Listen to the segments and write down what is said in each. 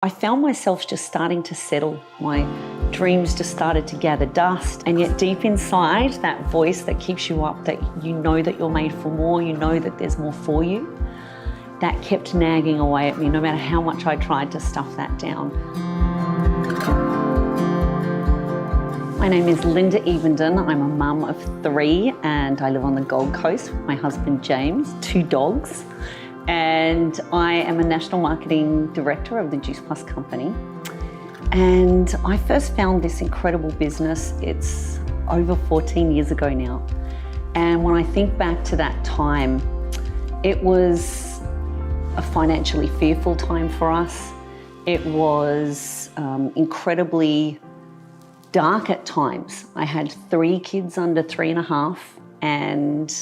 I found myself just starting to settle. My dreams just started to gather dust, and yet deep inside, that voice that keeps you up, that you know that you're made for more, you know that there's more for you, that kept nagging away at me no matter how much I tried to stuff that down. My name is Linda Evenden. I'm a mum of 3 and I live on the Gold Coast with my husband James, 2 dogs. And I am a National Marketing Director of the Juice Plus company. And I first found this incredible business, it's over 14 years ago now. And when I think back to that time, it was a financially fearful time for us. It was incredibly dark at times. I had 3 kids under 3.5, and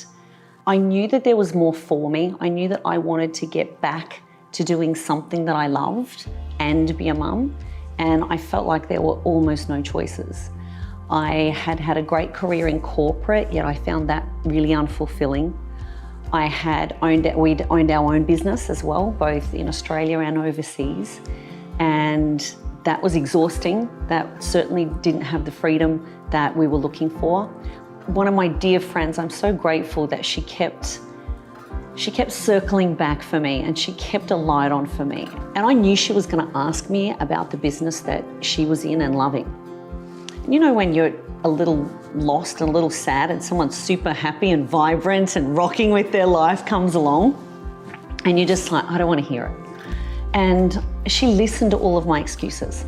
I knew that there was more for me. I knew that I wanted to get back to doing something that I loved and be a mum, and I felt like there were almost no choices. I had had a great career in corporate, yet I found that really unfulfilling. We'd owned our own business as well, both in Australia and overseas, and that was exhausting. That certainly didn't have the freedom that we were looking for. One of my dear friends, I'm so grateful that she kept circling back for me, and she kept a light on for me. And I knew she was going to ask me about the business that she was in and loving. You know, when you're a little lost and a little sad and someone super happy and vibrant and rocking with their life comes along, and you're just like, I don't want to hear it. And she listened to all of my excuses.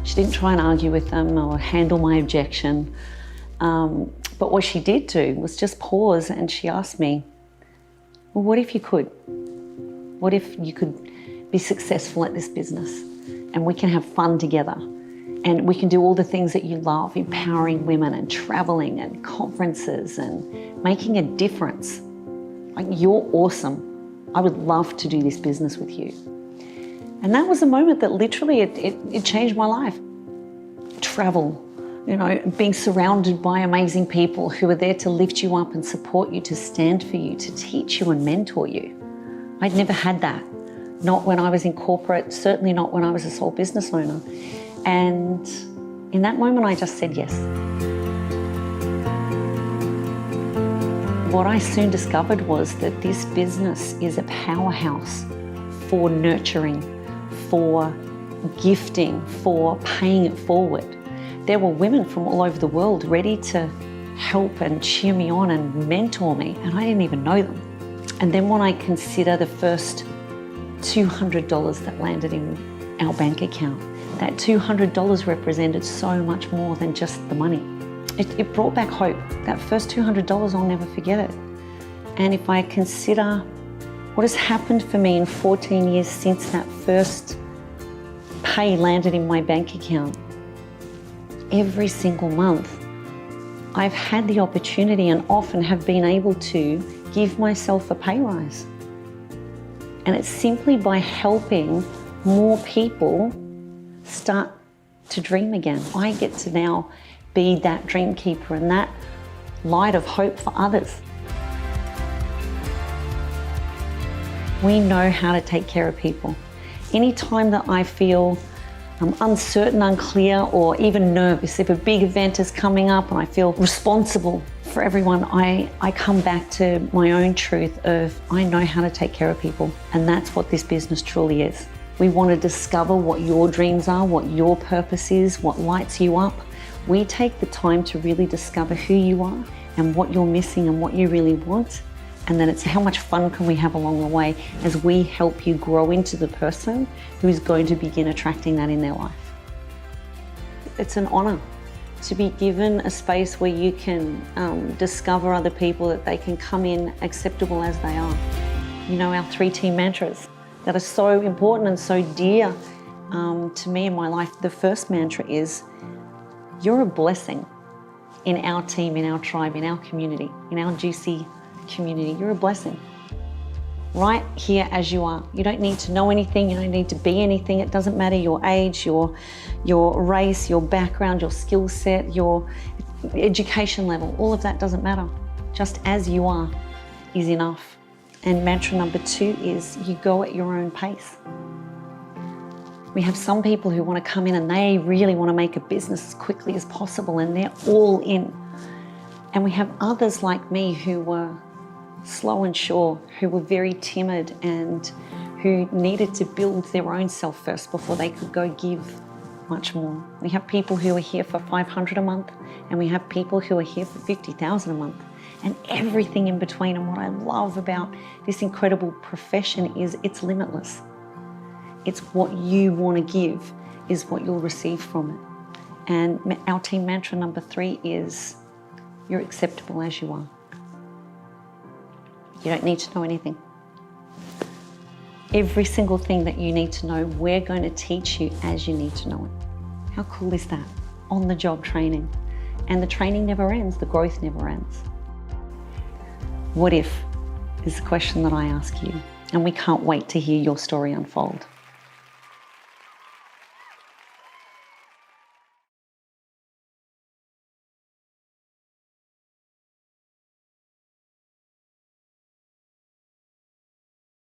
She didn't try and argue with them or handle my objection. But what she did do was just pause, and she asked me, well, what if you could? What if you could be successful at this business and we can have fun together and we can do all the things that you love, empowering women and traveling and conferences and making a difference. Like, you're awesome. I would love to do this business with you. And that was a moment that literally it changed my life. Travel. You know, being surrounded by amazing people who are there to lift you up and support you, to stand for you, to teach you and mentor you. I'd never had that. Not when I was in corporate, certainly not when I was a sole business owner. And in that moment, I just said yes. What I soon discovered was that this business is a powerhouse for nurturing, for gifting, for paying it forward. There were women from all over the world ready to help and cheer me on and mentor me, and I didn't even know them. And then when I consider the first $200 that landed in our bank account, that $200 represented so much more than just the money. It brought back hope. That first $200, I'll never forget it. And if I consider what has happened for me in 14 years since that first pay landed in my bank account, every single month, I've had the opportunity and often have been able to give myself a pay rise. And it's simply by helping more people start to dream again. I get to now be that dream keeper and that light of hope for others. We know how to take care of people. Anytime that I feel uncertain, unclear, or even nervous, if a big event is coming up and I feel responsible for everyone, I come back to my own truth of I know how to take care of people, and that's what this business truly is. We want to discover what your dreams are, what your purpose is, what lights you up. We take the time to really discover who you are and what you're missing and what you really want. And then it's how much fun can we have along the way as we help you grow into the person who's going to begin attracting that in their life. It's an honor to be given a space where you can discover other people, that they can come in acceptable as they are. You know, our 3 team mantras that are so important and so dear to me in my life. The first mantra is, you're a blessing in our team, in our tribe, in our community, in our juicy community. You're a blessing right here as you are. You don't need to know anything. You don't need to be anything. It doesn't matter your age, your race, your background, your skill set, your education level. All of that doesn't matter. Just as you are is enough. And mantra number 2 is, you go at your own pace. We have some people who want to come in and they really want to make a business as quickly as possible and they're all in. And we have others like me who were slow and sure, who were very timid and who needed to build their own self first before they could go give much more. We have people who are here for $500 a month and we have people who are here for $50,000 a month and everything in between. And what I love about this incredible profession is it's limitless. It's what you want to give is what you'll receive from it. And our team mantra number 3 is you're acceptable as you are. You don't need to know anything. Every single thing that you need to know, we're going to teach you as you need to know it. How cool is that? On the job training. And the training never ends, the growth never ends. What if is the question that I ask you, and we can't wait to hear your story unfold.